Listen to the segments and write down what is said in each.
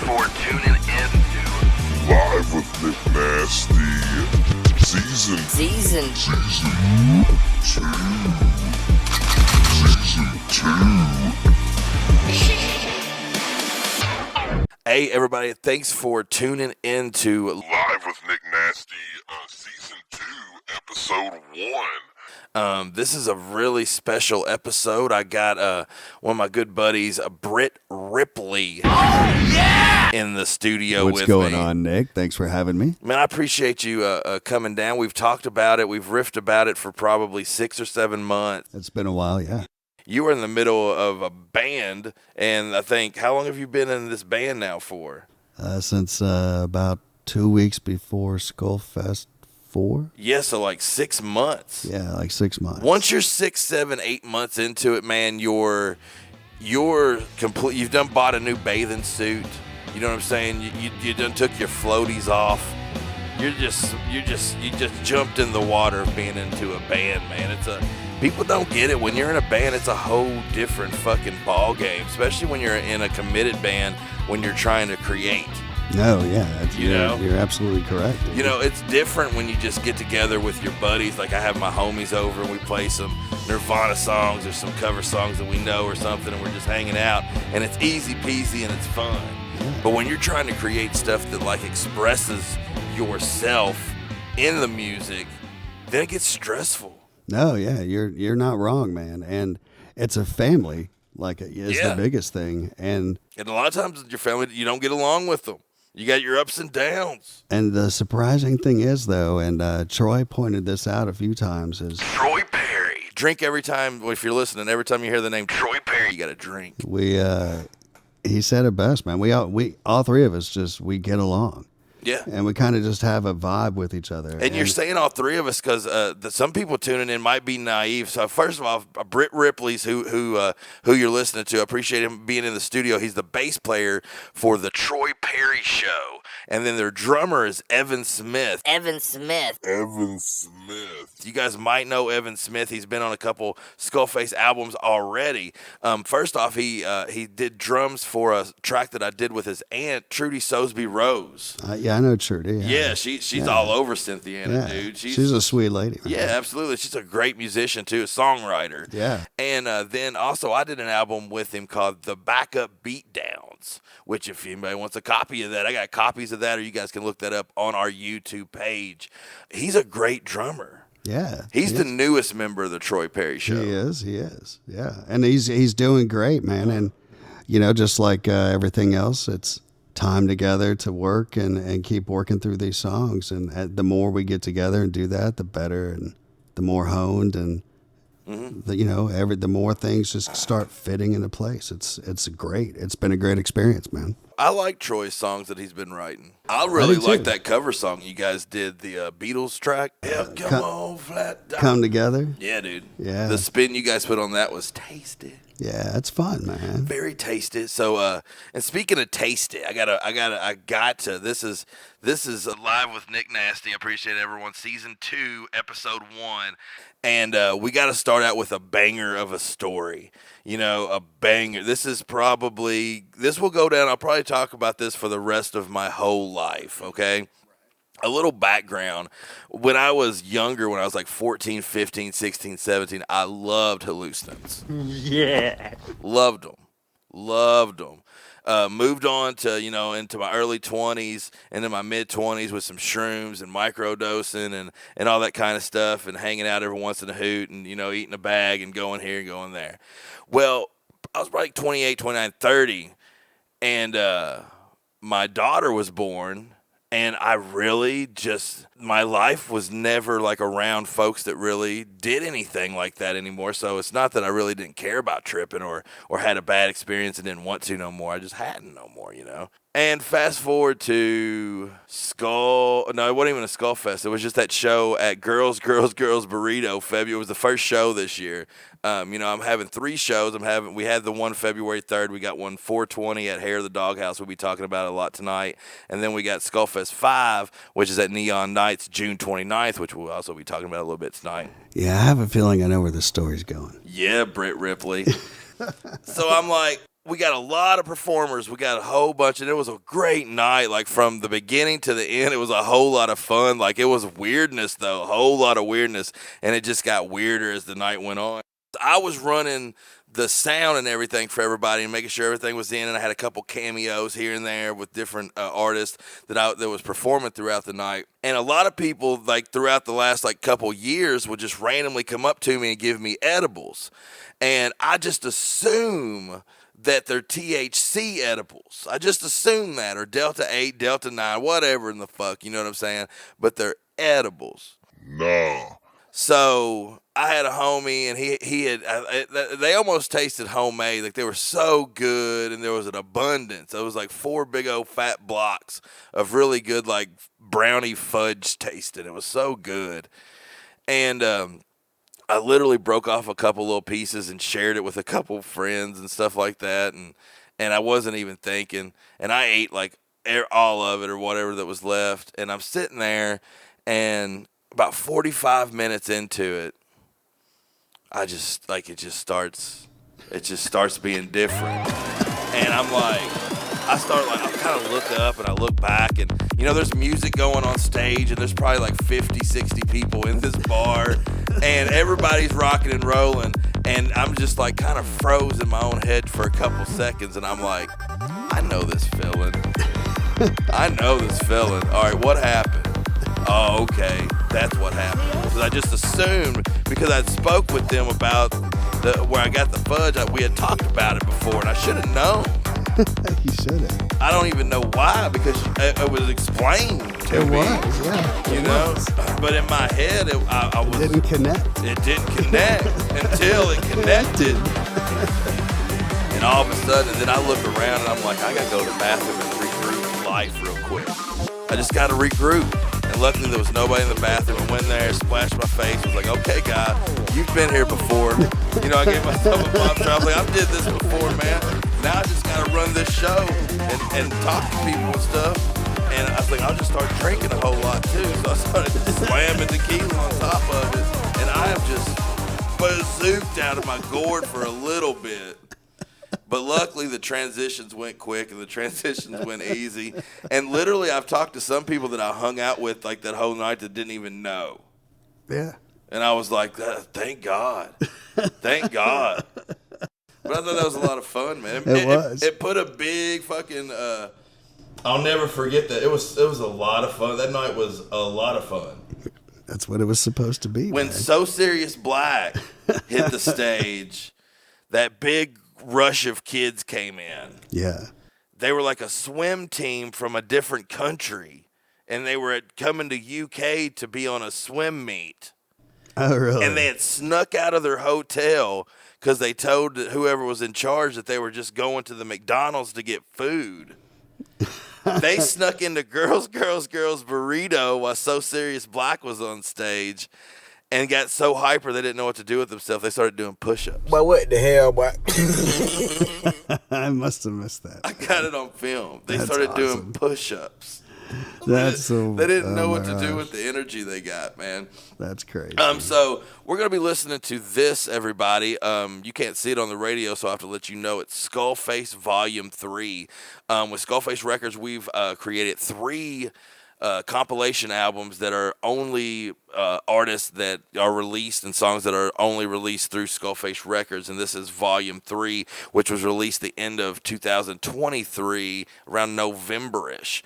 for tuning in to Live with Nick Nasty, Season 2. Hey everybody, thanks for tuning in to Live with Nick Nasty, Season 2, Episode 1. This is a really special episode. I got one of my good buddies, Brit Ripley, in the studio with me. What's going on, Nick? Thanks for having me. Man, I appreciate you coming down. We've talked about it. We've riffed about it for probably 6 or 7 months. It's been a while, yeah. You were in the middle of a band, and I think, how long have you been in this band now for? Since about 2 weeks before SkullFest 4. Yeah, so like 6 months. Yeah, like 6 months. Once you're 6, 7, 8 months into it, man, you're complete. You've done bought a new bathing suit. You know what I'm saying? You done took your floaties off. You just jumped in the water of being into a band, man. People don't get it. When you're in a band, it's a whole different fucking ball game, especially when you're in a committed band, when you're trying to create. No, yeah, you're absolutely correct. You know, it's different when you just get together with your buddies. Like I have my homies over and we play some Nirvana songs or some cover songs that we know or something, and we're just hanging out, and it's easy peasy and it's fun. Yeah. But when you're trying to create stuff that like expresses yourself in the music, then it gets stressful. No, yeah, you're not wrong, man. And it's a family, like is the biggest thing. And a lot of times your family, you don't get along with them. You got your ups and downs. And the surprising thing is, though, and Troy pointed this out a few times, is Troy Perry. Drink every time, if you're listening, every time you hear the name Troy Perry, you got to drink. He said it best, man. We all three of us we get along. Yeah. And we kind of just have a vibe with each other. And you're saying all three of us because some people tuning in might be naive. So first of all, Brit Ripley's who you're listening to. I appreciate him being in the studio. He's the bass player for the Troy Perry Show. And then their drummer is Evan Smith. Evan Smith. You guys might know Evan Smith. He's been on a couple SkullFace albums already. First off, he did drums for a track that I did with his aunt, Trudy Sosby Rose. Yeah, I know Trudy. Yeah, she's all over Cynthiana, dude. She's a sweet lady, man. Yeah, absolutely. She's a great musician, too, a songwriter. Yeah. And then also I did an album with him called The Backup Beatdowns, which if anybody wants a copy of that, I got copies of that, or you guys can look that up on our YouTube page. He's a great drummer. Yeah. He's the newest member of the Troy Perry Show. He is. Yeah. And he's doing great, man. And, just like everything else, it's time together to work and keep working through these songs. And the more we get together and do that, the better and the more honed and, the more things just start fitting into place. It's great. It's been a great experience, man. I like Troy's songs that he's been writing. I really like that cover song you guys did, the Beatles track. Yeah, come on, flat down. Come Together. Yeah, dude. Yeah. The spin you guys put on that was tasty. Yeah, it's fun, man. Very tasty. So, and speaking of tasty, I got to. This is Live with Nick Nasty. I appreciate everyone. Season 2, Episode 1, and we got to start out with a banger of a story. A banger. This will go down. I'll probably talk about this for the rest of my whole life. Okay. A little background. When I was younger, when I was like 14, 15, 16, 17, I loved hallucinants. Yeah. Loved them. Moved on to, into my early 20s and in my mid 20s with some shrooms and microdosing and all that kind of stuff and hanging out every once in a hoot and, eating a bag and going here and going there. Well, I was probably 28, 29, 30, and my daughter was born. And I really my life was never like around folks that really did anything like that anymore. So it's not that I really didn't care about tripping or had a bad experience and didn't want to no more. I just hadn't no more, And fast forward to it wasn't even a SkullFest. It was just that show at Girls Burrito. February was the first show this year. I'm having 3 shows. We had the one February 3rd. We got one 420 at Hair of the Doghouse. We'll be talking about it a lot tonight. And then we got SkullFest 5, which is at Neon Nights, June 29th, which we'll also be talking about a little bit tonight. Yeah, I have a feeling I know where the story's going. Yeah, Brit Ripley. So I'm like, we got a lot of performers. We got a whole bunch, and it was a great night. Like from the beginning to the end, it was a whole lot of fun. Like it was weirdness though, a whole lot of weirdness, and it just got weirder as the night went on. I was running the sound and everything for everybody and making sure everything was in, and I had a couple cameos here and there with different artists that was performing throughout the night. And a lot of people, like throughout the last like couple years, would just randomly come up to me and give me edibles, and I just assume that they're THC edibles. I just assume that, or Delta 8, Delta 9, whatever in the fuck, you know what I'm saying? But they're edibles. Nah. So I had a homie, and he had, they almost tasted homemade. Like they were so good, and there was an abundance. It was like 4 big old fat blocks of really good, like brownie fudge tasting. It was so good. And I literally broke off a couple little pieces and shared it with a couple friends and stuff like that. And I wasn't even thinking. And I ate like all of it or whatever that was left. And I'm sitting there, and about 45 minutes into it, I just like it just starts being different. And I'm like, I kind of look up and I look back, and you know there's music going on stage, and there's probably like 50, 60 people in this bar, and everybody's rocking and rolling, and I'm just like kind of froze in my own head for a couple seconds, and I'm like, I know this feeling. I know this feeling. All right, what happened? Oh, okay, that's what happened. Because I just assumed, because I'd spoke with them about where I got the fudge, we had talked about it before, and I should have known. You should have. I don't even know why, because it was explained to me. It was, yeah. You know? But in my head, I was... It didn't connect. It didn't connect until it connected. And all of a sudden, and then I look around, and I'm like, I got to go to the bathroom and regroup life real quick. I just got to regroup. And luckily, there was nobody in the bathroom. I went there, splashed my face, was like, okay, guy, you've been here before. You know, I gave myself a pop shot. I was like, I did this before, man. Now I just got to run this show and talk to people and stuff. And I was like, I'll just start drinking a whole lot, too. So I started slamming tequila on top of it. And I have just bazooked out of my gourd for a little bit. But luckily, the transitions went quick and the transitions went easy. And literally, I've talked to some people that I hung out with like that whole night that didn't even know. Yeah. And I was like, thank God. Thank God. But I thought that was a lot of fun, man. It was. It put a big fucking, I'll never forget that. It was a lot of fun. That night was a lot of fun. That's what it was supposed to be, When man. So Serious Black hit the stage, that big rush of kids came in. Yeah. They were like a swim team from a different country, and they were coming to UK to be on a swim meet. Oh, really? And they had snuck out of their hotel because they told whoever was in charge that they were just going to the McDonald's to get food. They snuck into Girls Burrito while So Serious Black was on stage. And got so hyper they didn't know what to do with themselves. They started doing push-ups. But what the hell, boy? I must have missed that. I got it on film. They That's started doing awesome. push-ups. That's so. They didn't know oh what my to do gosh. with the energy they got, man. That's crazy. So we're gonna be listening to this, everybody. You can't see it on the radio, so I have to let you know it's SkullFace Volume 3. With SkullFace Records, we've created 3 compilation albums that are only artists that are released and songs that are only released through SkullFace Records, and this is Volume 3, which was released the end of 2023, around November-ish.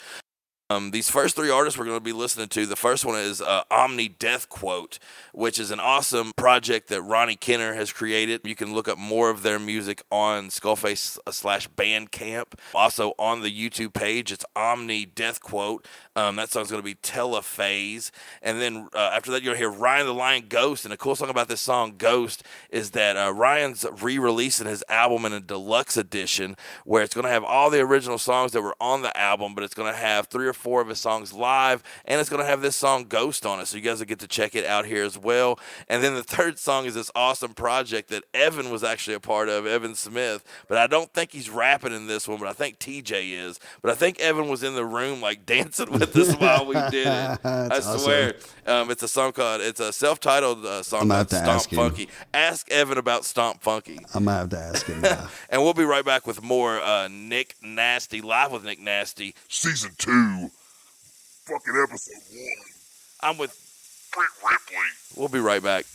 These first 3 artists we're going to be listening to, the first one is Omni Death Quote, which is an awesome project that Ronnie Kenner has created. You can look up more of their music on SkullFace/Bandcamp. Also on the YouTube page, it's Omni Death Quote. That song's going to be Telephase. And then after that, you're going to hear Ryan the Lion Ghost. And the cool song about this song, Ghost, is that Ryan's re-releasing his album in a deluxe edition where it's going to have all the original songs that were on the album, but it's going to have 3 or 4 of his songs live, and it's going to have this song Ghost on it, so you guys will get to check it out here as well. And then the third song is this awesome project that Evan was actually a part of, Evan Smith, but I don't think he's rapping in this one, but I think TJ is. But I think Evan was in the room like dancing with us while we did it. I swear. Awesome. It's a song called, it's a self-titled song called Stomp Funky. Ask Evan about Stomp Funky. I'm going to have to ask him now. And we'll be right back with more Nick Nasty, Live with Nick Nasty. Season 2, fucking episode 1. I'm with Brit Ripley. We'll be right back.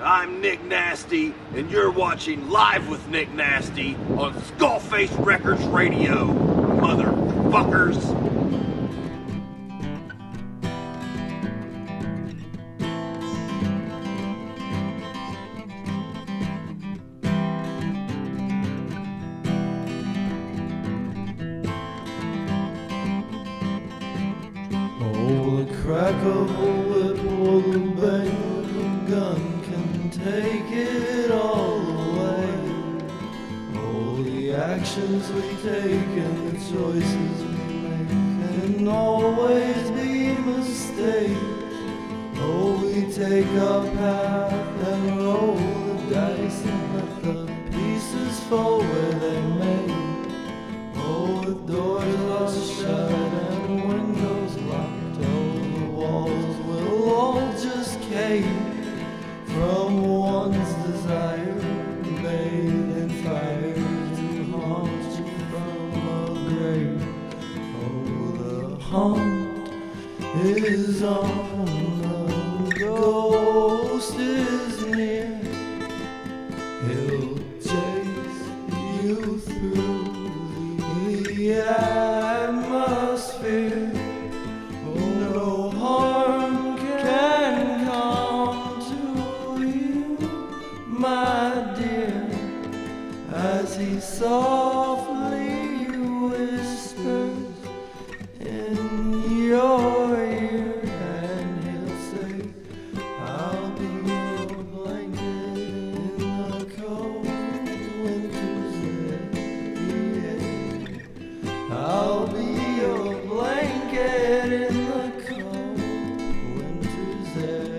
I'm Nick Nasty, and you're watching Live with Nick Nasty on SkullFace Records Radio, motherfuckers. crack of a whip or the bang of a gun can take it all away. Oh, the actions we take and the choices we make can always be mistakes. Oh, we take our path and roll the dice and let the pieces fall where they may. Oh, with doors are shut and windows locked, oh, the walls will all just cave from one's desire, bathe in fire to haunt you from a grave. Oh, the haunt is on, the ghost is near. He'll chase you through the atmosphere. Oh, no harm can come to you, my dear, as he softly whispers in your ear. And he'll say, I'll be your blanket in the cold winter's day. I'll be your blanket in the cold winter's day.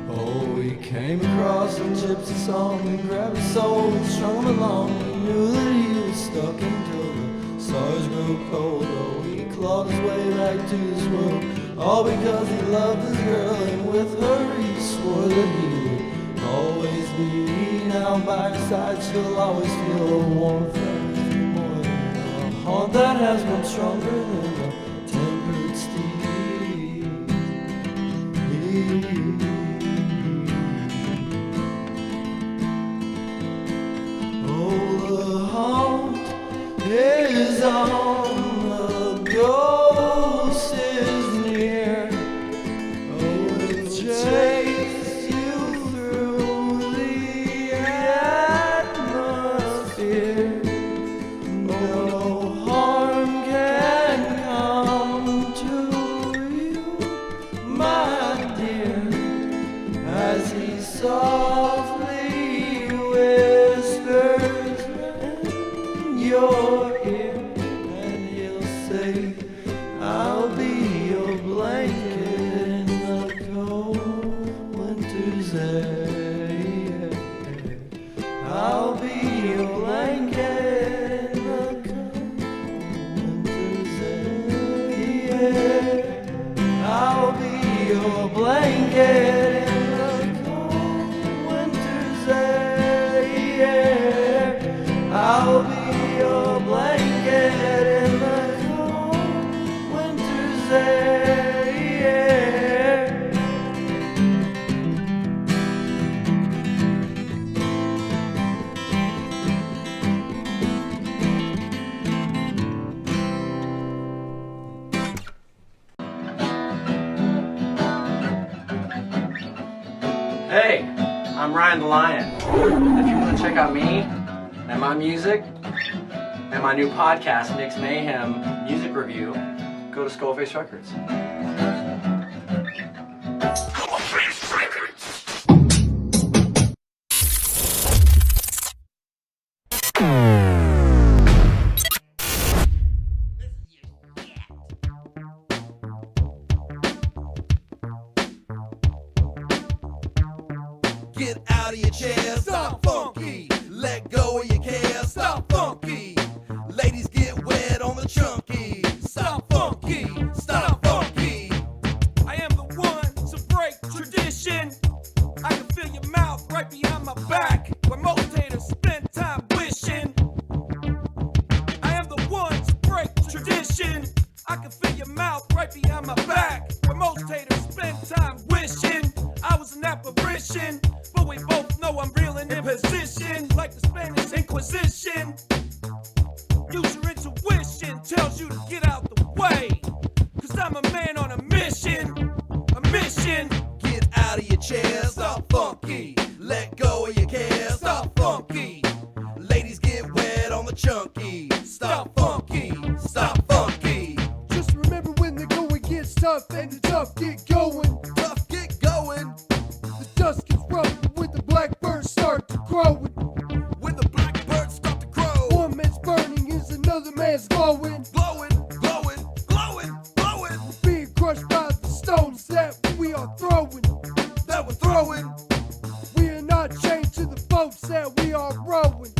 Oh, we came across a gypsy song and grabbed his soul and strung him along. We knew that he was stuck until the stars grew cold. Oh, he clawed his way back to his world, all because he loved his girl, and with her he swore that he would always be. Now by her side she'll always feel a warmth that is more than a haunt that has grown stronger than a tempered steed. Is on, the ghost is near. Oh, it'll chase you through the atmosphere. No harm can come to you, my dear, as he softly whispers in your ear. And he'll say, I'll be your blanket in the cold winter's day. I'll be your blanket in the cold winter's day. I'll be your blanket in the cold winter's day. I'll be your blanket in the cold winter's day. Hey, I'm Ryan the Lion. If you want to check out me and my music and my new podcast, Nick's Mayhem Music Review, go to SkullFace Records. SkullFace Records. Get out of your chair, stop funky. Let go of your care, stop funky. Ladies get wet on the chunky. Stop funky, stop funky. I am the one to break tradition. I can feel your mouth right behind my back, where most haters spend time wishing. I am the one to break tradition. I can feel your mouth right behind my back, where most haters spend time wishing I was an apparition. But we both know I'm real and in position, like the Spanish Inquisition. Use your intuition, tells you to get out the way. out of your chair, stop funky. Let go of your care, stop funky. Ladies get wet on the chunky. Stop funky, stop funky. Just remember when the going gets tough and the tough get going. Tough get going. The dust gets ruffled when the blackbirds start to crowing. When the blackbirds start to crow. One man's burning is another man's glowing. Glowing, glowing, glowing, glowing. Being crushed by the stones that we are throwing. That we're throwing. We are not chained to the boats that we are rowing.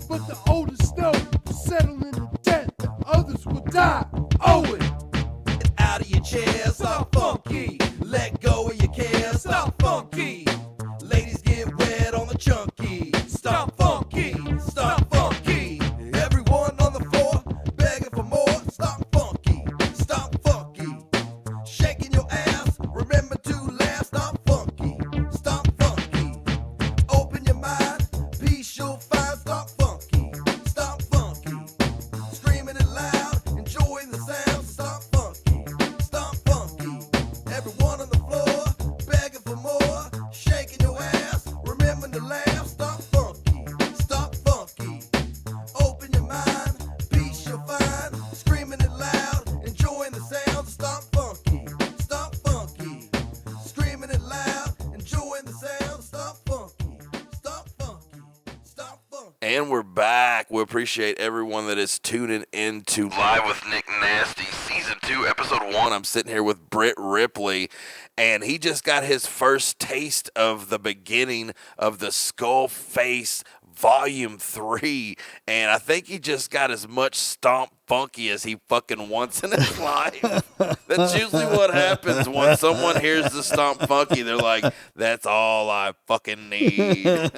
But the older snow will settle into death, the others will die. Owen! It's out of your chair, stop funky. Let go of your care, stop funky. Ladies get wet on the chunky. Stop funky, stop funky. Everyone on the floor begging for more. Stop funky, stop funky. Shaking your ass, remember to laugh. Stop funky, stop funky. Open your mind, peace you'll find. Stop funky, stop funky. Screaming it loud, enjoying the sound. Stop funky, stop funky. Everyone on the floor begging for more. Shaking your ass, remember to laugh. Stop funky, stop funky. Open your mind, peace you'll find. Screaming it loud, enjoying the sound. Stop funky, stop funky. Screaming it loud, enjoying the sound. Stop funky, stop funky, stop funky. And we're back. We appreciate everyone that is tuning into Live with Nick Nasty, Season 2, Episode 1. I'm sitting here with Brit Ripley, and he just got his first taste of the beginning of the SkullFace Volume 3, and I think he just got as much stomp funky as he fucking wants in his life. That's usually what happens when someone hears the stomp funky. They're like, that's all I fucking need.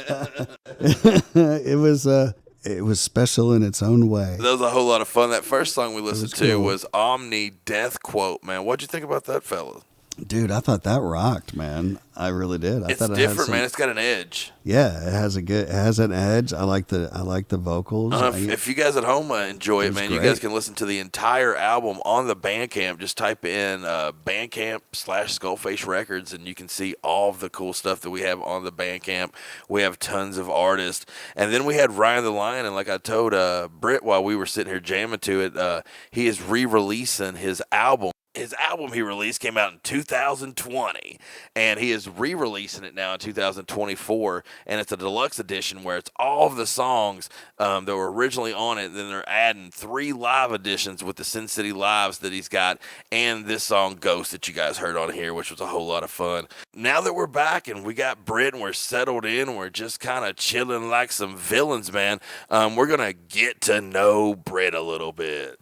It was special in its own way. That was a whole lot of fun. That first song we listened to cool. was Omni Death Quote, man. What'd you think about that, fella? Dude, I thought that rocked, man. I really did. It's different, man. It's got an edge. Yeah, it has an edge. I like the vocals. If you guys at home enjoy it, man, great. you guys can listen to the entire album on the Bandcamp. Just type in Bandcamp/SkullFace Records, and you can see all of the cool stuff that we have on the Bandcamp. We have tons of artists. And then we had Ryan the Lion, and like I told Britt while we were sitting here jamming to it, he is re-releasing his album. His album he released came out in 2020, and he is re-releasing it now in 2024, and it's a deluxe edition where it's all of the songs that were originally on it, and then they're adding 3 live editions with the Sin City Lives that he's got, and this song Ghost that you guys heard on here, which was a whole lot of fun. Now that we're back and we got Brit and we're settled in, and we're just kind of chilling like some villains, man, we're going to get to know Brit a little bit.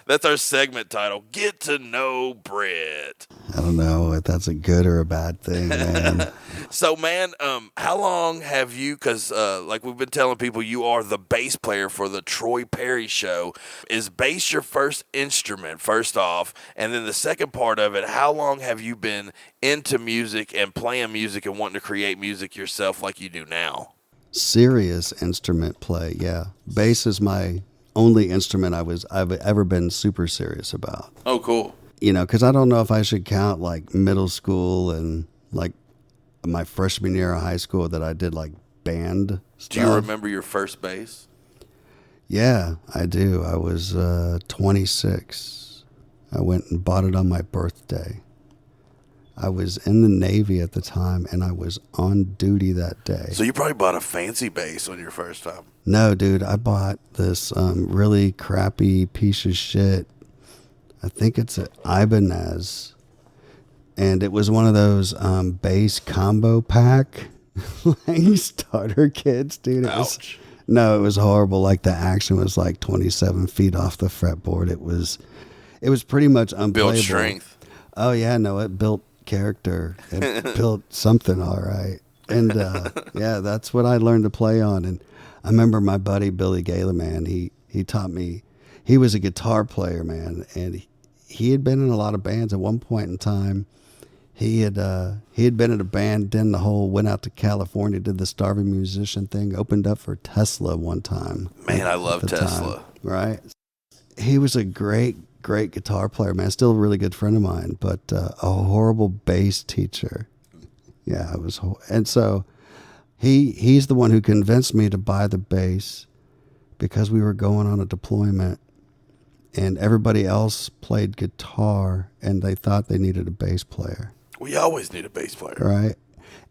That's our segment title, Get to Know Brit. I don't know if that's a good or a bad thing, man. So, man, how long have you, because like we've been telling people, you are the bass player for the Troy Perry Show. Is bass your first instrument, first off? And then the second part of it, how long have you been into music and playing music and wanting to create music yourself like you do now? Serious instrument play, yeah. Bass is my only instrument I've ever been super serious about. Oh, cool. You know, because I don't know if I should count like middle school and like my freshman year of high school that I did like band stuff. Do you remember your first bass? Yeah, I do. I was 26. I went and bought it on my birthday. I was in the Navy at the time, and I was on duty that day. So you probably bought a fancy bass on your first time. No, dude, I bought this really crappy piece of shit. I think it's an Ibanez. And it was one of those bass combo pack like starter kits, dude. Ouch. It was horrible. Like the action was like 27 feet off the fretboard. It was pretty much unplayable. Built strength. Oh, yeah, no, it built character. It built something all right. And yeah, that's what I learned to play on. And I remember my buddy Billy Gala, man, he taught me. He was a guitar player, man, and he had been in a lot of bands. At one point in time, he had been in a band, then went out to California, did the starving musician thing, opened up for Tesla one time. Man, I love Tesla. Right? He was a great great guitar player, man. Still a really good friend of mine, but a horrible bass teacher. Yeah, it was. And so he's the one who convinced me to buy the bass because we were going on a deployment and everybody else played guitar and they thought they needed a bass player. We always need a bass player. Right.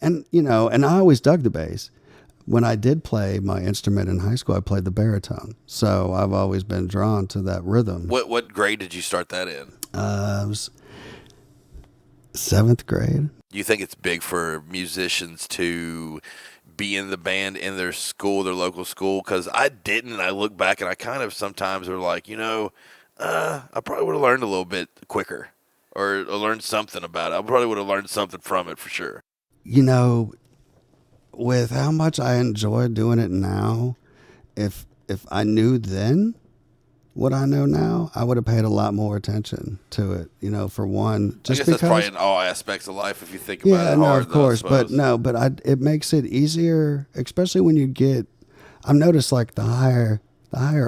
And, you know, and I always dug the bass. When I did play my instrument in high school, I played the baritone. So I've always been drawn to that rhythm. What grade did you start that in? It was 7th grade. Do you think it's big for musicians to be in the band in their school, their local school? Because I didn't, and I look back and I kind of sometimes are like, you know, I probably would have learned a little bit quicker or learned something about it. I probably would have learned something from it for sure. You know, with how much I enjoy doing it now, if I knew then what I know now, I would have paid a lot more attention to it. You know, for one, just I guess because that's probably in all aspects of life if you think about it. Yeah, no, hard, of course, though, I suppose. but it makes it easier, especially when you get. I've noticed like the higher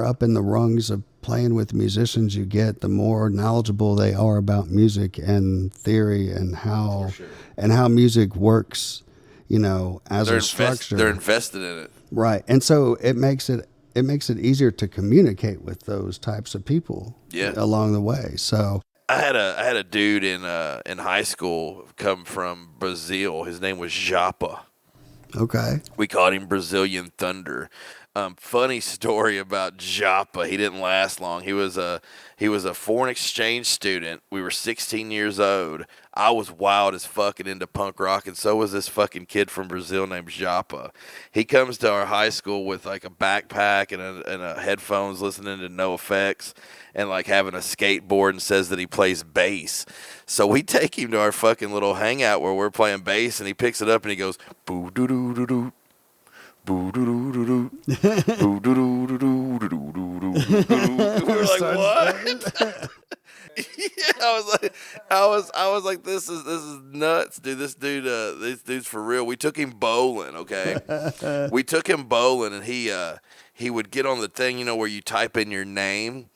up in the rungs of playing with musicians you get, the more knowledgeable they are about music and theory and how music works. You know, as a structure. They're invested in it. Right. And so it makes it easier to communicate with those types of people along the way. So I had a dude in high school come from Brazil. His name was Japa. okay. We called him Brazilian Thunder. Funny story about Japa. He didn't last long. He was a foreign exchange student. We were 16 years old. I was wild as fuck and into punk rock, and so was this fucking kid from Brazil named Japa. He comes to our high school with like a backpack and a headphones, listening to No Effects, and like having a skateboard, and says that he plays bass. So we take him to our fucking little hangout where we're playing bass, and he picks it up and he goes boo doo doo doo doo. Boo doo doo doo doo. Boo doo doo doo doo doo doo doo doo. We were like, what? Yeah, I was like, this is nuts, dude. This dude's for real. We took him bowling, okay? We took him bowling, and he would get on the thing, you know, where you type in your name.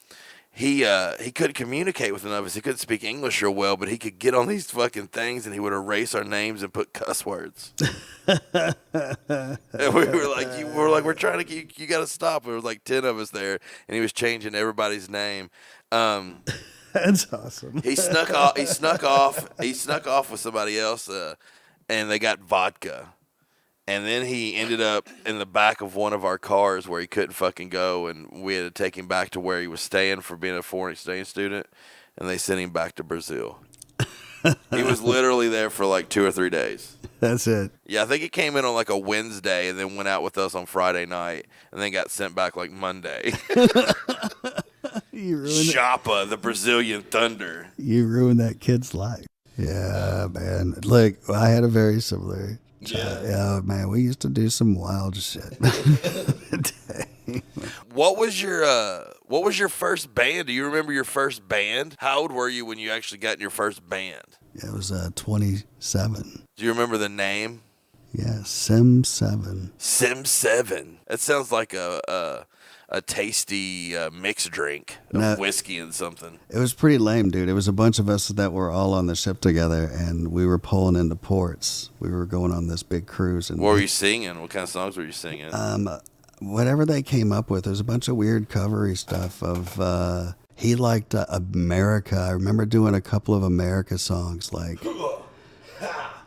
He couldn't communicate with none of us. He couldn't speak English real well, but he could get on these fucking things, and he would erase our names and put cuss words. And we were like, we're trying to, you got to stop. There was like 10 of us there, and he was changing everybody's name. That's awesome. He snuck off with somebody else, and they got vodka. And then he ended up in the back of one of our cars where he couldn't fucking go, and we had to take him back to where he was staying for being a foreign exchange student, and they sent him back to Brazil. He was literally there for like 2 or 3 days. That's it. Yeah, I think he came in on like a Wednesday and then went out with us on Friday night, and then got sent back like Monday. You ruined Japa, the Brazilian Thunder. You ruined that kid's life. Yeah, man. Look, I had a very similar. Yeah, man. We used to do some wild shit. What was your first band? Do you remember your first band? How old were you when you actually got in your first band? Yeah, it was 27. Do you remember the name? Yeah, Sim 7. Sim 7. That sounds like a tasty mixed drink of whiskey and something. It was pretty lame, dude. It was a bunch of us that were all on the ship together, and we were pulling into ports. We were going on this big cruise. And what were you singing? What kind of songs were you singing? Whatever they came up with. There's a bunch of weird covery stuff of. He liked America. I remember doing a couple of America songs like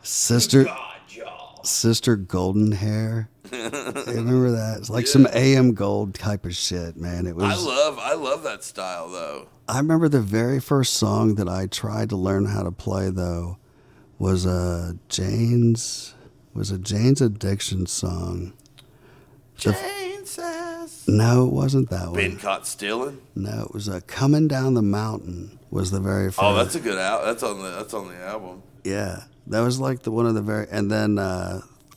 Sister Golden Hair. You remember that? It's like some AM Gold type of shit, man. It was. I love that style though. I remember the very first song that I tried to learn how to play though was Jane's Addiction song. Jane says. No, it wasn't that one. Been Caught Stealing? No, it was Coming Down the Mountain was the very first. Oh, that's a good that's on the album. Yeah. That was like one of the very, and then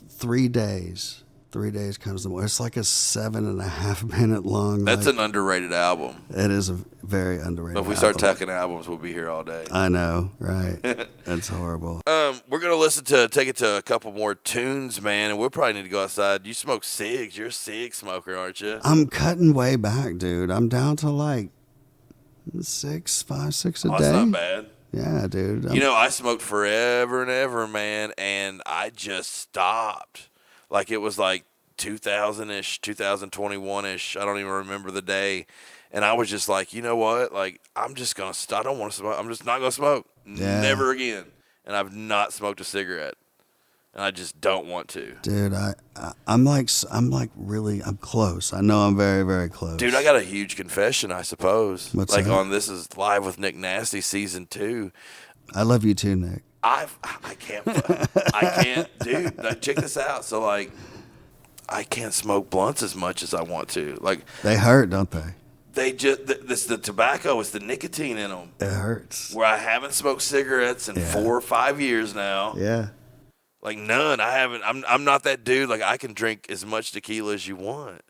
3 Days. 3 Days Comes the Morning. It's like a 7.5 minute long. That's an underrated album. It is a very underrated album. If we start talking albums, we'll be here all day. I know, right? That's horrible. We're gonna take it to a couple more tunes, man, and we'll probably need to go outside. You smoke cigs. You're a cig smoker, aren't you? I'm cutting way back, dude. I'm down to like 5, 6 a Oh, day. that's not bad. Yeah, dude. You know, I smoked forever and ever, man, and I just stopped. Like, it was like 2000-ish, 2021-ish. I don't even remember the day. And I was just like, you know what? Like, I'm just going to stop. I don't want to smoke. I'm just not going to smoke. Yeah. Never again. And I've not smoked a cigarette. And I just don't want to. Dude, I'm close. I know I'm very, very close. Dude, I got a huge confession, I suppose. What's like that? on This Is Live with Nick Nasty season 2. I love you too, Nick. I can't, dude. Like, check this out. So, like, I can't smoke blunts as much as I want to. Like, They hurt, don't they? they just the tobacco. It's the nicotine in them. It hurts. Where I haven't smoked cigarettes in 4 or 5 years now. Yeah. Like none. I haven't. I'm not that dude. Like I can drink as much tequila as you want.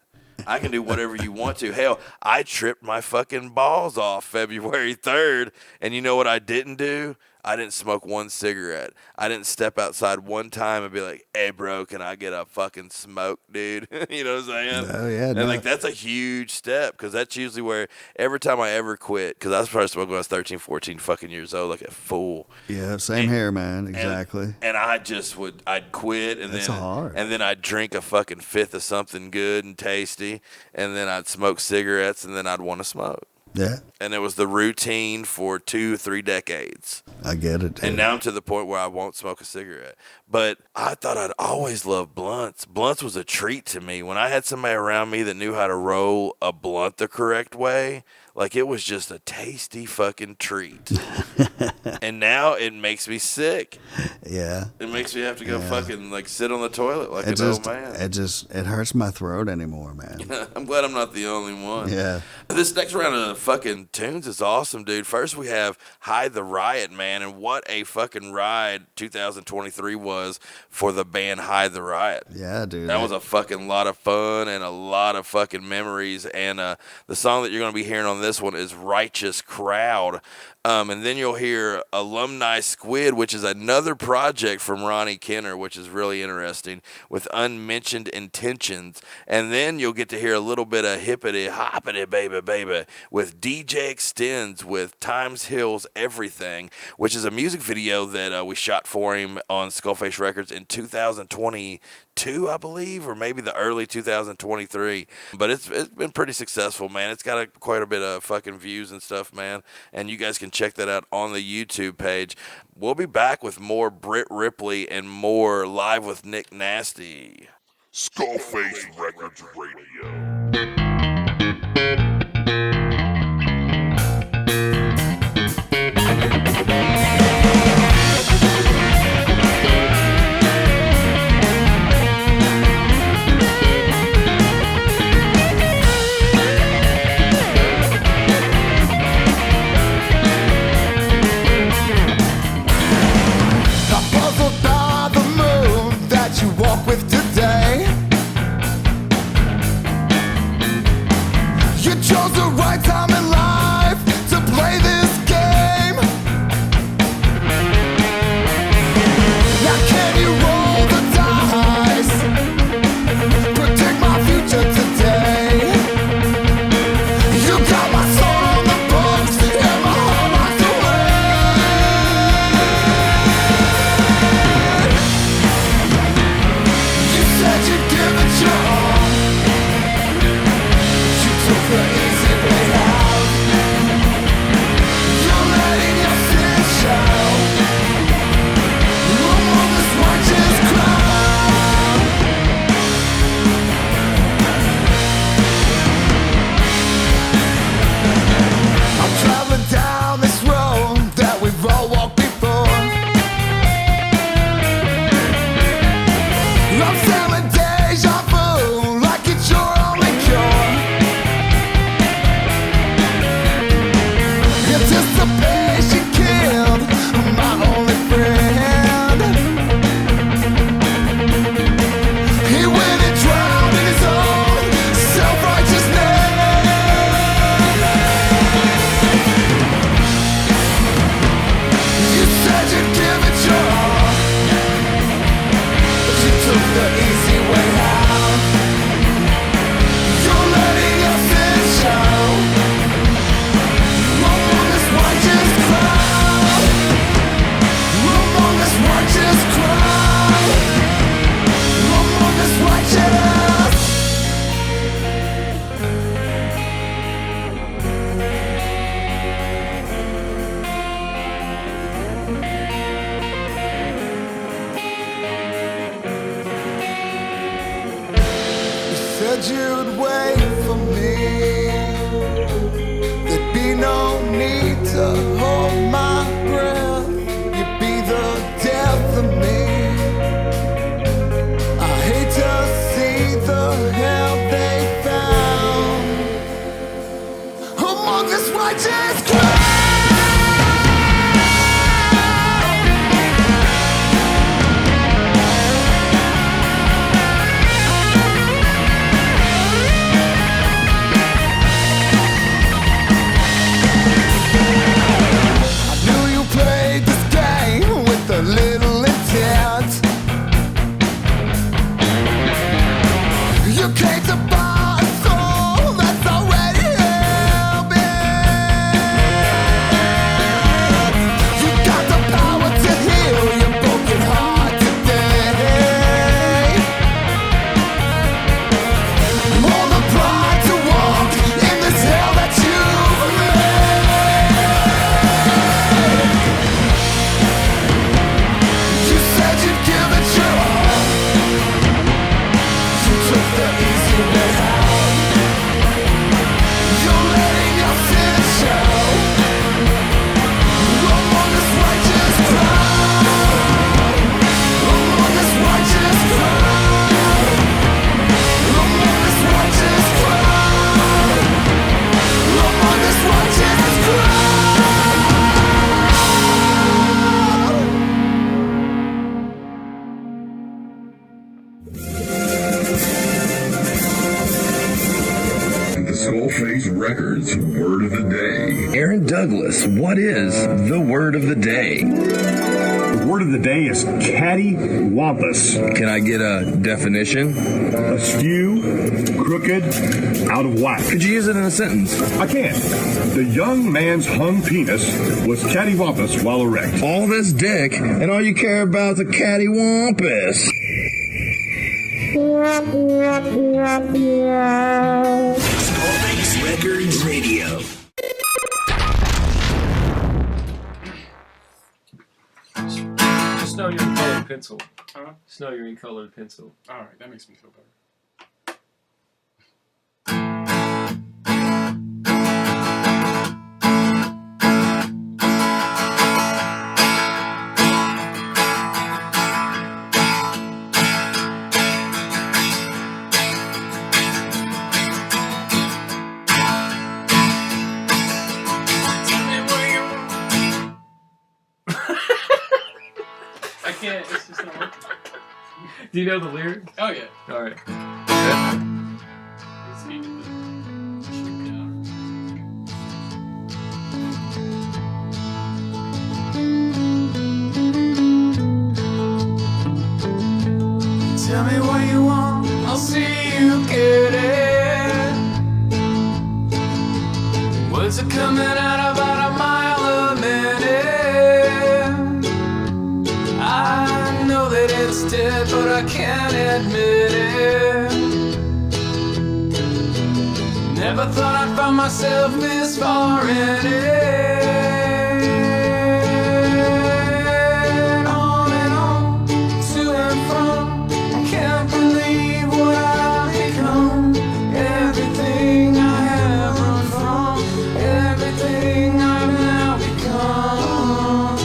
I can do whatever you want to. Hell, I tripped my fucking balls off February 3rd, and you know what I didn't do? I didn't smoke one cigarette. I didn't step outside one time and be like, hey, bro, can I get a fucking smoke, dude? You know what I'm saying? Oh, yeah. And, like, that's a huge step because that's usually where every time I ever quit, because I was probably smoking when I was 13, 14 fucking years old, like a fool. Yeah, same here, man. Exactly. And I just I'd quit and then I'd drink a fucking fifth of something good and tasty, and then I'd smoke cigarettes, and then I'd want to smoke. Yeah. And it was the routine for 2-3 decades. I get it, dude. And now I'm to the point where I won't smoke a cigarette. But I thought I'd always loved blunts. Blunts was a treat to me. When I had somebody around me that knew how to roll a blunt the correct way, like it was just a tasty fucking treat. And now it makes me sick. Yeah. It makes me have to go fucking like sit on the toilet like an old man. It hurts my throat anymore, man. I'm glad I'm not the only one. Yeah. This next round of fucking tunes is awesome, dude. First we have Hide the Riot, man, and what a fucking ride 2023 was for the band Hide the Riot. Yeah, dude. That was a fucking lot of fun and a lot of fucking memories. And the song that you're going to be hearing on this one is Righteous Crowd. And then you'll hear Alumni Squid, which is another project from Ronnie Kenner, which is really interesting, with Unmentioned Intentions. And then you'll get to hear a little bit of Hippity Hoppity Baby Baby with DJ Extends with Times Hills Everything, which is a music video that we shot for him on SkullFace Records in 2022, I believe, or maybe the early 2023. But it's been pretty successful, man. It's got quite a bit of fucking views and stuff, man. And you guys can check that out on the YouTube page. We'll be back with more Brit Ripley and more Live with Nick Nasty. SkullFace Records Radio. With today, you chose the right time in life to play this game. Now can you roll the dice, predict my future today? You got my soul on the books and my heart locked said you'd give it your all. You took the easy way out. You're letting your sins show. said you'd wait for me. There'd be no need to hold my breath. You'd be the death of me. I hate to see the hell they found among this righteous crowd. Little intent. You came to buy a soul that's already hell-bent. You got the power to heal your broken heart today. All the pride to walk in this hell that you've made. You said you'd give it your all. You took the easy way out. You're letting your sins show among this righteous crowd. Among this righteous crowd. Among this righteous crowd. Among this righteous crowd. The SkullFace Records Word of the Day. Aaron Douglas, what is the word of the day? The word of the day is cattywampus. Can I get a definition? Askew, crooked, out of whack. Could you use it in a sentence? I can. The young man's hung penis was cattywampus while erect. All this dick, and all you care about is a cattywampus. SkullFace Records Radio. Just know you're in colored pencil. Huh? Just know you're in colored pencil. Alright, that makes me feel better. I can't. It's just not working. Do you know the lyrics? Oh yeah. All right. It's needed to shoot down. Tell me what you want, I'll see you get it. Words are coming out about a mile a minute. I know that it's dead, but I can't admit it. Never thought I'd find myself this far in it. On and on, to and from. I can't believe what I've become. Everything I have run from, everything I've now become.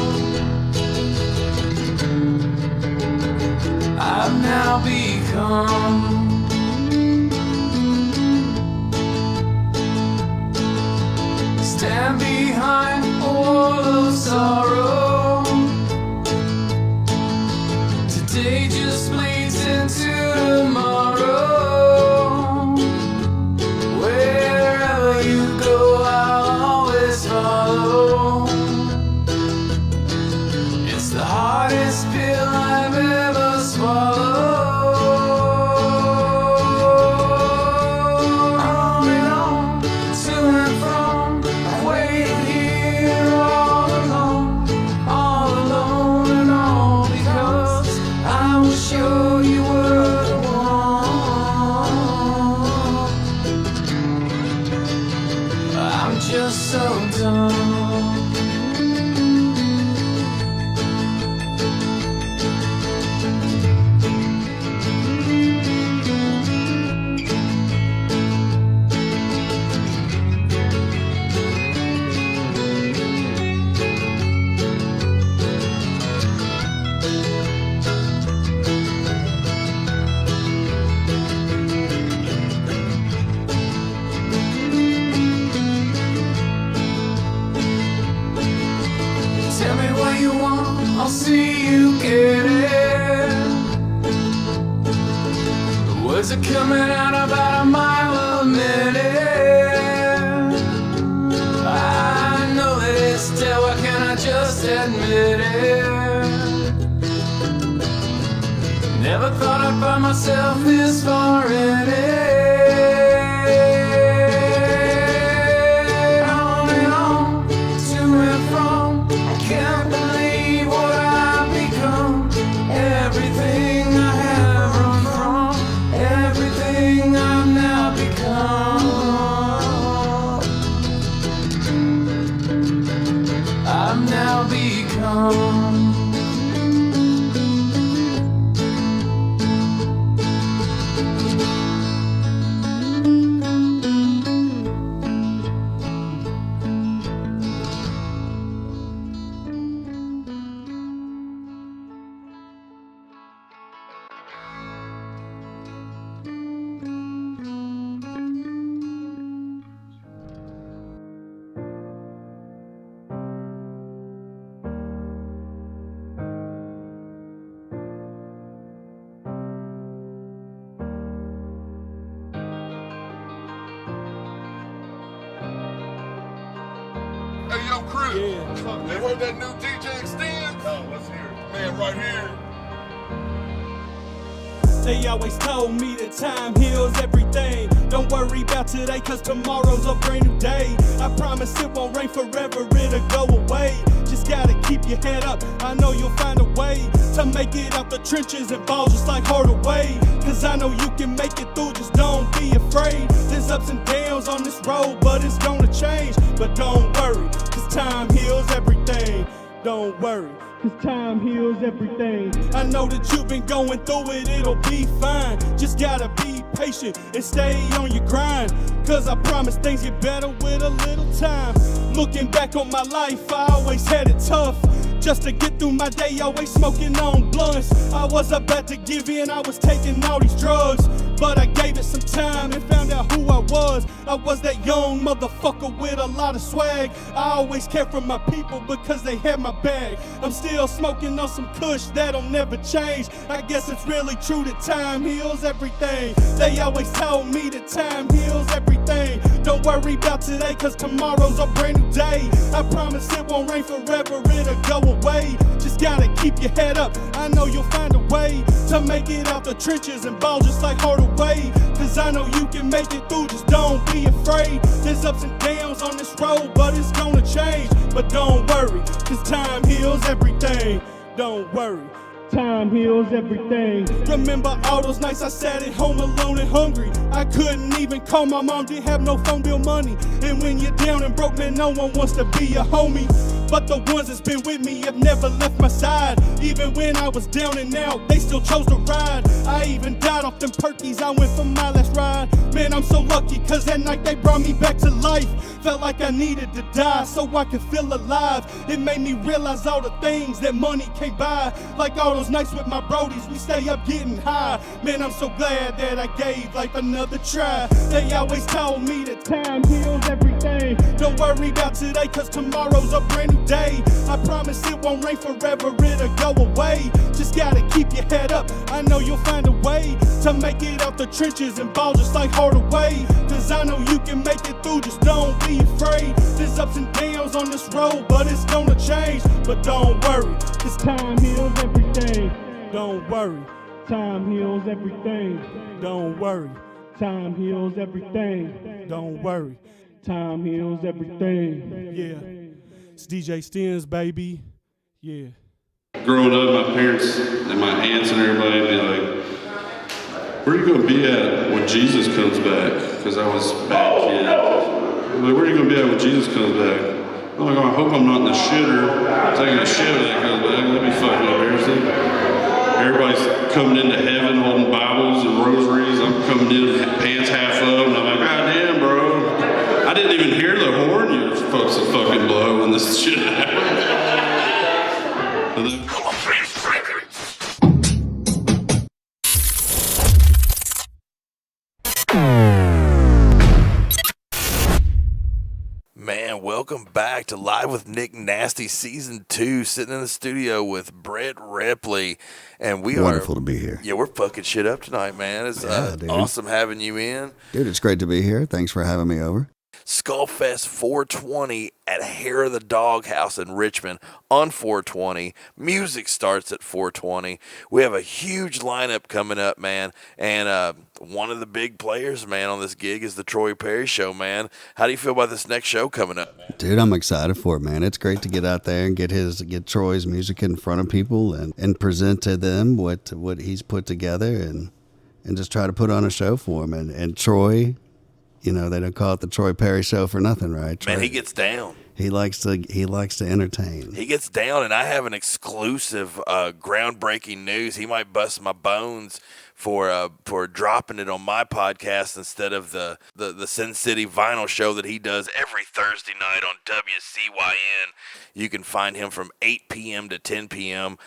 I've now become. Stand behind a wall of sorrow. Today just bleeds into tomorrow. Wherever you go, I'll always follow. It's the hardest pill I've ever swallowed. On and on, to and from. I've waited here all alone and all because I was sure you were the one. I'm just so dumb. Words are coming out about a mile a minute. I know that it's still, why can't I just admit it? Never thought I'd find myself this far in it. On and on, to and from. I can't believe what I've become. Everything I have run from, everything I've now become. I've now become. Hey, yo, Chris. Yeah. What's up, man? You heard that new DJ Extend? No, let's hear it. Man, right here. They always told me that time heals everything. Don't worry about today, cause tomorrow's a brand new day. I promise it won't rain forever, it'll go away. Just gotta keep your head up, I know you'll find a way to make it out the trenches and ball just like Hardaway. Cause I know you can make it through, just don't be afraid. There's ups and downs on this road, but it's gonna change. But don't worry, cause time heals everything. Don't worry, cause time heals everything. I know that you've been going through it, it'll be fine. Just gotta be patient and stay on your grind. Cause I promise things get better with a little time. Looking back on my life, I always had it tough. Just to get through my day, always smoking on blunts. I was about to give in, I was taking all these drugs. But I gave it some time and found out who I was. I was that young motherfucker with a lot of swag. I always cared for my people because they had my back. I'm still smoking on some kush that'll never change. I guess it's really true that time heals everything. They always told me that time heals everything. Don't worry about today, cause tomorrow's a brand new day. I promise it won't rain forever, it'll go away. Just gotta keep your head up, I know you'll find a way to make it out the trenches and ball just like Hardaway. Cause I know you can make it through, just don't be afraid. There's ups and downs on this road, but it's gonna change. But don't worry, cause time heals everything. Don't worry, time heals everything. Remember all those nights I sat at home alone and hungry. I couldn't even call my mom, didn't have no phone bill money. And when you're down and broke, man, no one wants to be your homie. But the ones that's been with me have never left my side. Even when I was down and out, they still chose to ride. I even died off them perkies, I went for my last ride. Man, I'm so lucky, cause that night they brought me back to life. Felt like I needed to die so I could feel alive. It made me realize all the things that money can't buy. Like all those nights with my brodies, we stay up getting high. Man, I'm so glad that I gave life another try. They always told me that time heals everything. Don't worry about today, cause tomorrow's a brand new day. I promise it won't rain forever, it'll go away. Just gotta keep your head up, I know you'll find a way to make it out the trenches and ball just like Hardaway. Cause I know you can make it through, just don't be afraid. There's ups and downs on this road, but it's gonna change. But don't worry, cause time heals everything. Don't worry, time heals everything. Don't worry, time heals everything. Don't worry, time heals everything. Yeah, it's DJ Stens, baby. Yeah. Growing up, my parents and my aunts and everybody would be like, where are you going to be at when Jesus comes back? Because I was a bad kid. Like, where are you going to be at when Jesus comes back? I'm like, oh, I hope I'm not in the shitter taking a shit when that comes back. That'd be fucking embarrassing. Everybody's coming into heaven holding Bibles and rosaries. I'm coming in pants half up, and I'm like, God damn, bro. I didn't even hear the horn you folks are fucking blow when this shit happened. Man, welcome welcome back to Live with Nick Nasty Season 2, sitting in the studio with Brit Ripley. And we Wonderful to be here. Yeah, we're fucking shit up tonight, man. It's dude. awesome having you in. Dude, it's great to be here. Thanks for having me over. SkullFest 420 at Hair of the Doghouse in Richmond on 420. Music starts at 420. We have a huge lineup coming up, man. And one of the big players, man, on this gig is the Troy Perry Show, man. How do you feel about this next show coming up, man? Dude, I'm excited for it, man. It's great to get out there and get Troy's music in front of people and present to them what he's put together and just try to put on a show for him. And Troy, you know, they don't call it the Troy Perry Show for nothing, right? Troy, Man, he gets down. He likes to entertain. He gets down, and I have an exclusive, groundbreaking news. He might bust my bones for dropping it on my podcast instead of the Sin City Vinyl Show that he does every Thursday night on WCYN. You can find him from 8 p.m. to 10 p.m.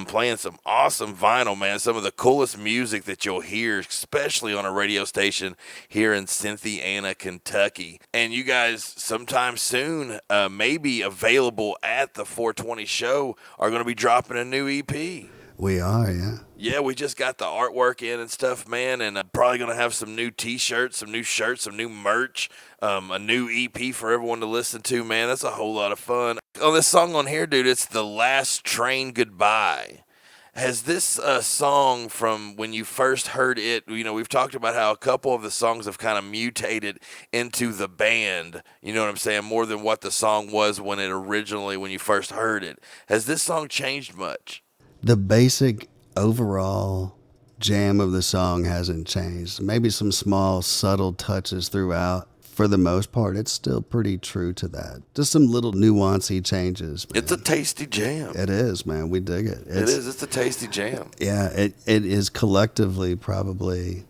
Playing some awesome vinyl, man. Some of the coolest music that you'll hear, especially on a radio station here in Cynthiana, Kentucky. And you guys, sometime soon, maybe available at the 420 show, are going to be dropping a new EP. We are, yeah. Yeah, we just got the artwork in and stuff, man, and I'm probably going to have some new T-shirts, some new shirts, some new merch, a new EP for everyone to listen to, man. That's a whole lot of fun. On this song on here, dude, it's The Last Train Goodbye. Has this song from when you first heard it, you know, we've talked about how a couple of the songs have kind of mutated into the band, you know what I'm saying, more than what the song was when you first heard it. Has this song changed much? The basic overall jam of the song hasn't changed. Maybe some small, subtle touches throughout. For the most part, it's still pretty true to that. Just some little nuancy changes. Man. It's a tasty jam. It is, man. We dig it. It's a tasty jam. Yeah, it is collectively probably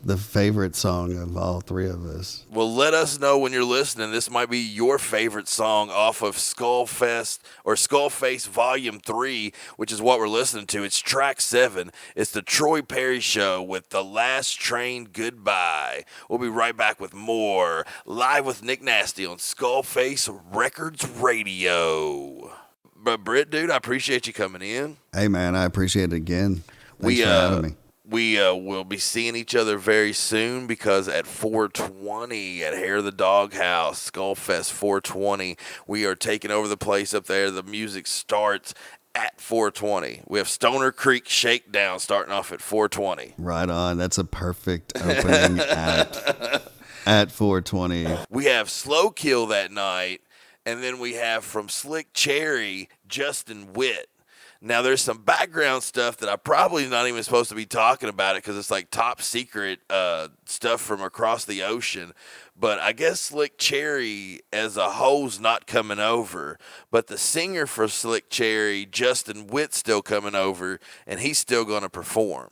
the favorite song of all three of us. Well, let us know when you're listening. This might be your favorite song off of SkullFest or SkullFace Volume 3, which is what we're listening to. It's track 7. It's the Troy Perry Show with The Last Train Goodbye. We'll be right back with more Live with Nick Nasty on SkullFace Records Radio. But Britt, dude, I appreciate you coming in. Hey, man, I appreciate it again. Thanks for having me. We will be seeing each other very soon because at 420 at Hair of the Doghouse, SkullFest 420, we are taking over the place up there. The music starts at 420. We have Stoner Creek Shakedown starting off at 420. Right on. That's a perfect opening at 420. We have Slow Kill that night, and then we have from Slick Cherry, Justin Witt. Now, there's some background stuff that I'm probably not even supposed to be talking about it because it's like top secret stuff from across the ocean. But I guess Slick Cherry as a whole's not coming over. But the singer for Slick Cherry, Justin Witt's still coming over, and he's still going to perform.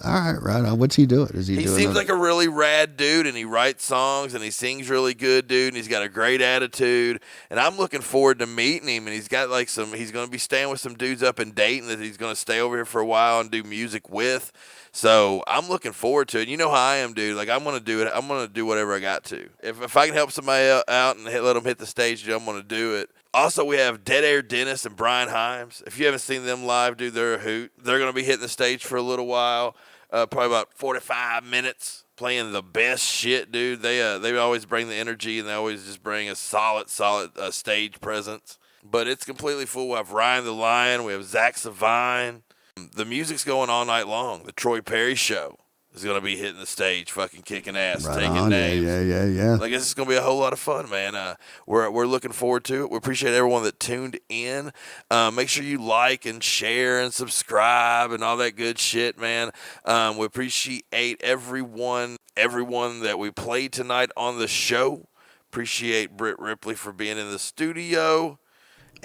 All right on. What's he doing? He seems like a really rad dude, and he writes songs, and he sings really good, dude, and he's got a great attitude. And I'm looking forward to meeting him. And he's got like he's going to be staying with some dudes up in Dayton that he's going to stay over here for a while and do music with. So I'm looking forward to it. You know how I am, dude. Like, I'm going to do it. I'm going to do whatever I got to. If I can help somebody out and let them hit the stage, dude, I'm going to do it. Also, we have Dead Air Dennis and Brian Himes. If you haven't seen them live, dude, they're a hoot. They're going to be hitting the stage for a little while. Probably about 45 minutes, playing the best shit, dude. They always bring the energy, and they always just bring a solid stage presence. But it's completely full. We have Ryan the Lion. We have Zach Savine. The music's going all night long. The Troy Perry Show is going to be hitting the stage, fucking kicking ass, right taking on. names. Yeah. I guess it's going to be a whole lot of fun, man. We're looking forward to it. We appreciate everyone that tuned in. Make sure you like and share and subscribe and all that good shit, man. We appreciate everyone that we played tonight on the show. Appreciate Brit Ripley for being in the studio.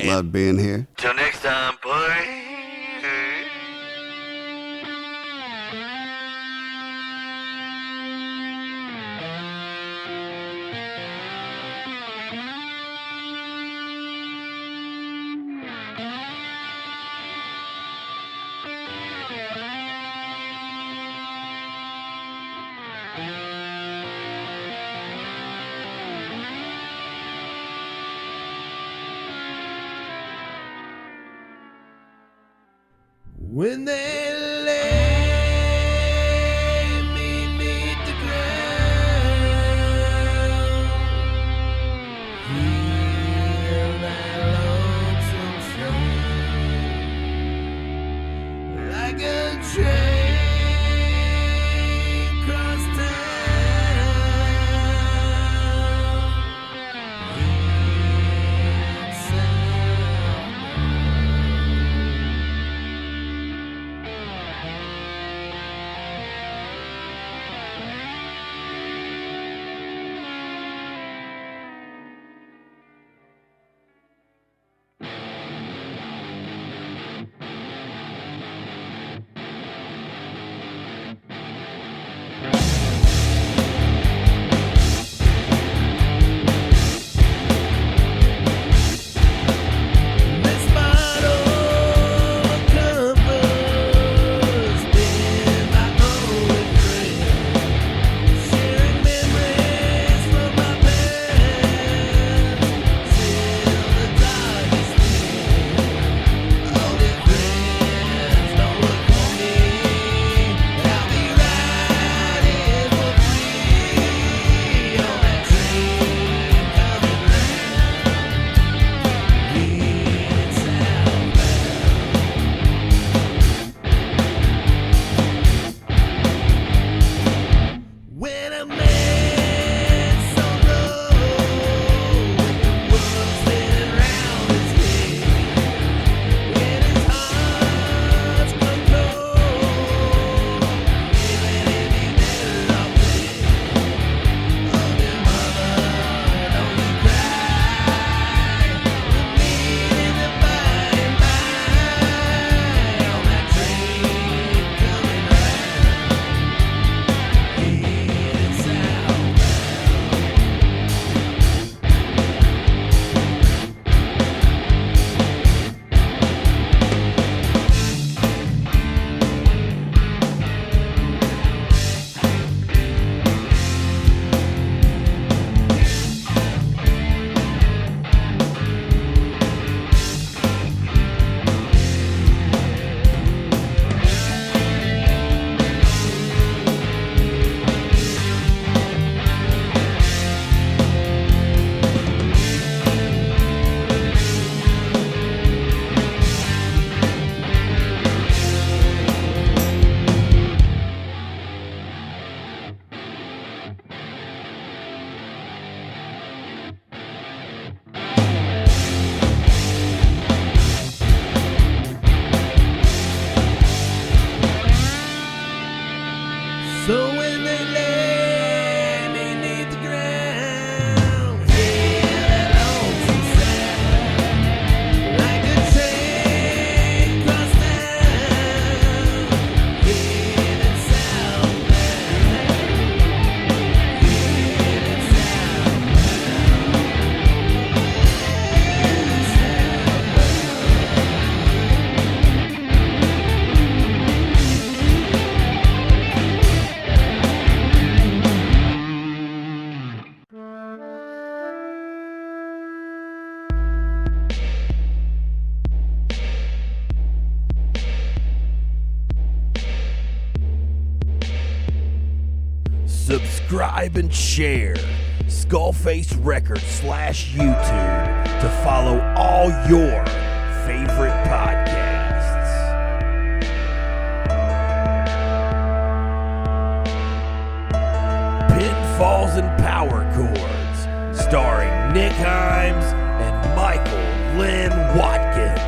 Love being here. Till next time, boy. When they lay me neath the ground, hear that lonesome sound, like a train cross So when they lay me neath the ground, hear that lonesome sound, like a train cross town. Hear that sound now, hear that sound Subscribe and share SkullFace Records /YouTube to follow all your favorite podcasts. Pinfalls and Power Chords, starring Nichimes and Michael Lynn Watkins.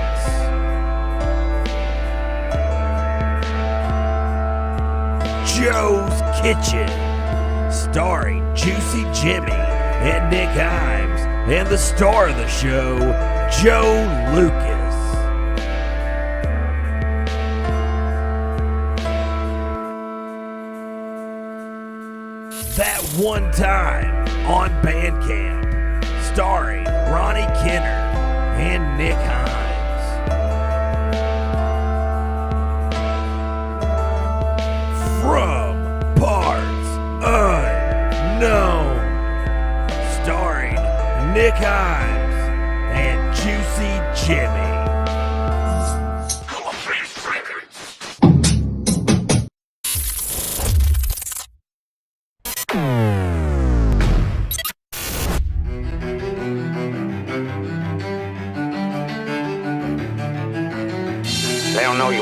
Joe's Kitchen, starring Juicy Jimmy and Nichimes, and the star of the show, Joe Lucas. That One Time on Bandcamp, starring Ronnie Kenner and Nichimes. From Parts Unknown, starring Nichimes and Juicy Jimmy. SkullFace Records.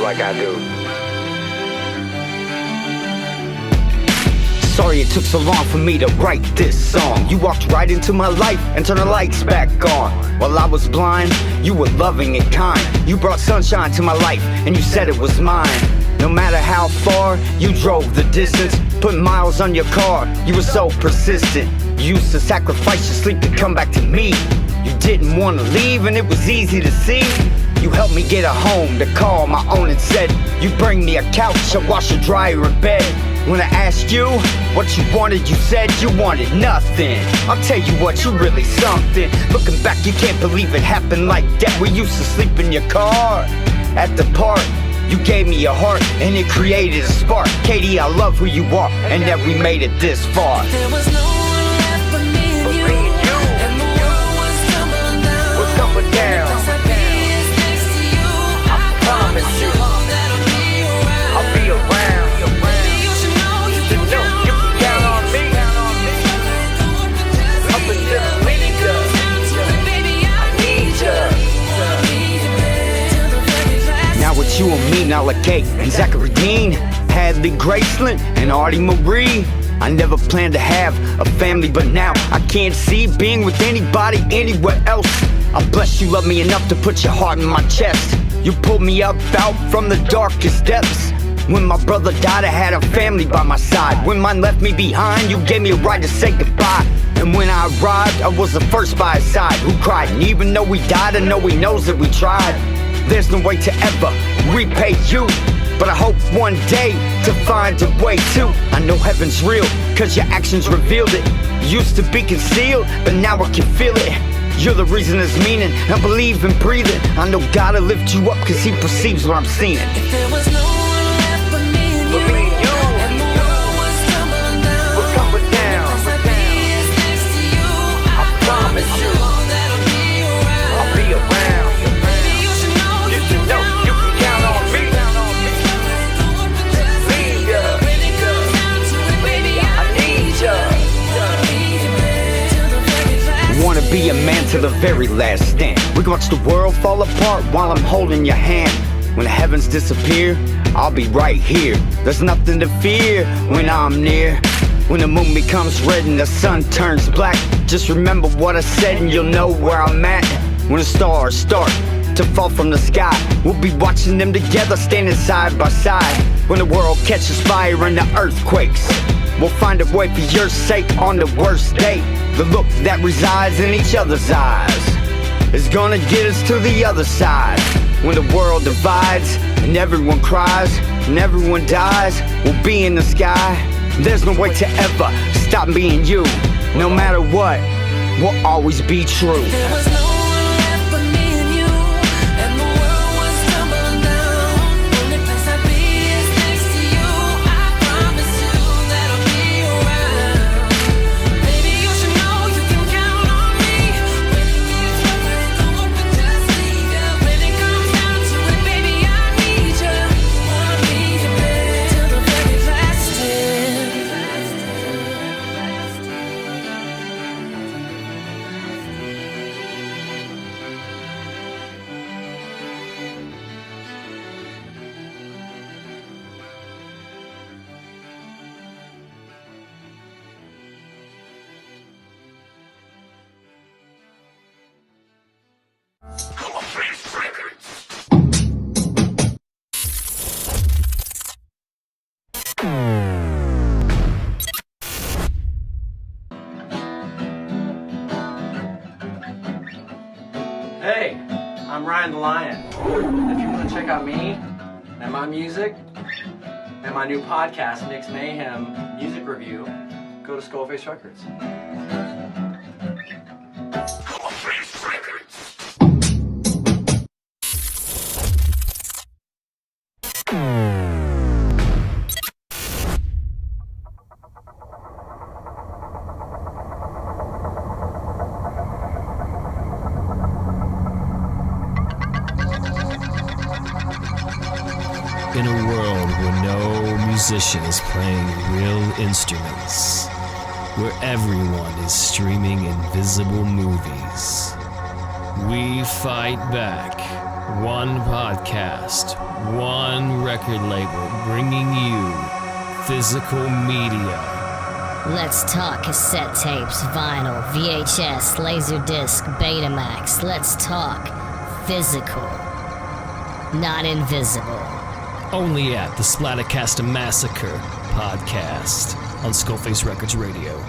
like I do. Sorry it took so long for me to write this song. You walked right into my life and turned the lights back on. While I was blind, you were loving and kind. You brought sunshine to my life and you said it was mine. No matter how far you drove the distance, put miles on your car, you were so persistent. You used to sacrifice your sleep to come back to me. You didn't want to leave and it was easy to see. You helped me get a home to call my own and said you'd bring me a couch, a washer, dryer, and bed. When I asked you what you wanted, you said you wanted nothing. I'll tell you what, you really something. Looking back, you can't believe it happened like that. We used to sleep in your car at the park. You gave me your heart and it created a spark. Katie, I love who you are and that we made it this far. There was no one left but me and you, and the world was tumbling down. We're tumbling down. Because I'll be next to you. I promise you that I'll be around. I'll be around. Baby, you should know you can count on me. Up until the leader. Baby, I need you. Now it's you and me, Nala Kate and Zachary Dean, Hadley Graceland and Artie Marie. I never planned to have a family, but now I can't see being with anybody anywhere else. I'm blessed you love me enough to put your heart in my chest. You pulled me up out from the darkest depths. When my brother died, I had a family by my side. When mine left me behind, you gave me a right to say goodbye. And when I arrived, I was the first by his side who cried. And even though we died, I know he knows that we tried. There's no way to ever repay you, but I hope one day to find a way to. I know heaven's real, cause your actions revealed it. Used to be concealed, but now I can feel it. You're the reason there's meaning, I believe in breathing. I know God will lift you up cause he perceives what I'm seeing. If there was no one left but me and you, and the world was tumbling down. We're tumbling down. Because I'll be next to you. I promise you that I'll be around. I'll be around. Wanna be a man to the very last stand. We can watch the world fall apart while I'm holding your hand. When the heavens disappear, I'll be right here. There's nothing to fear when I'm near. When the moon becomes red and the sun turns black, just remember what I said and you'll know where I'm at. When the stars start to fall from the sky, we'll be watching them together, standing side by side. When the world catches fire and the earth quakes, we'll find a way for your sake on the worst day. The look that resides in each other's eyes is gonna get us to the other side. When the world divides and everyone cries and everyone dies, we'll be in the sky. There's no way to ever stop being you. No matter what, we'll always be true. There was no one left but me and you, and the world was tumbling down. Only place I'd be is next to you. I promise you that I'll be around. Baby, you should know you can count on me. When it gets rough, I ain't gonna open, just leave ya. When it comes down to it, baby, I need ya. Wanna be your man till the very last stand. SkullFace Records. Hey, I'm Ryan the Lion. If you want to check out me and my music and my new podcast, Nick's Mayhem Music Review, go to SkullFace Records. SkullFace Records. In a world where no musician is playing real instruments, where everyone is streaming invisible movies, we fight back One podcast, one record label bringing you physical media. Let's talk cassette tapes, vinyl, VHS, Laserdisc, Betamax. Let's talk physical, not invisible. Only at the Splattercast Massacre podcast on SkullFace Records Radio.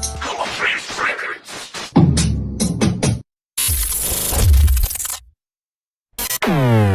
SkullFace Records.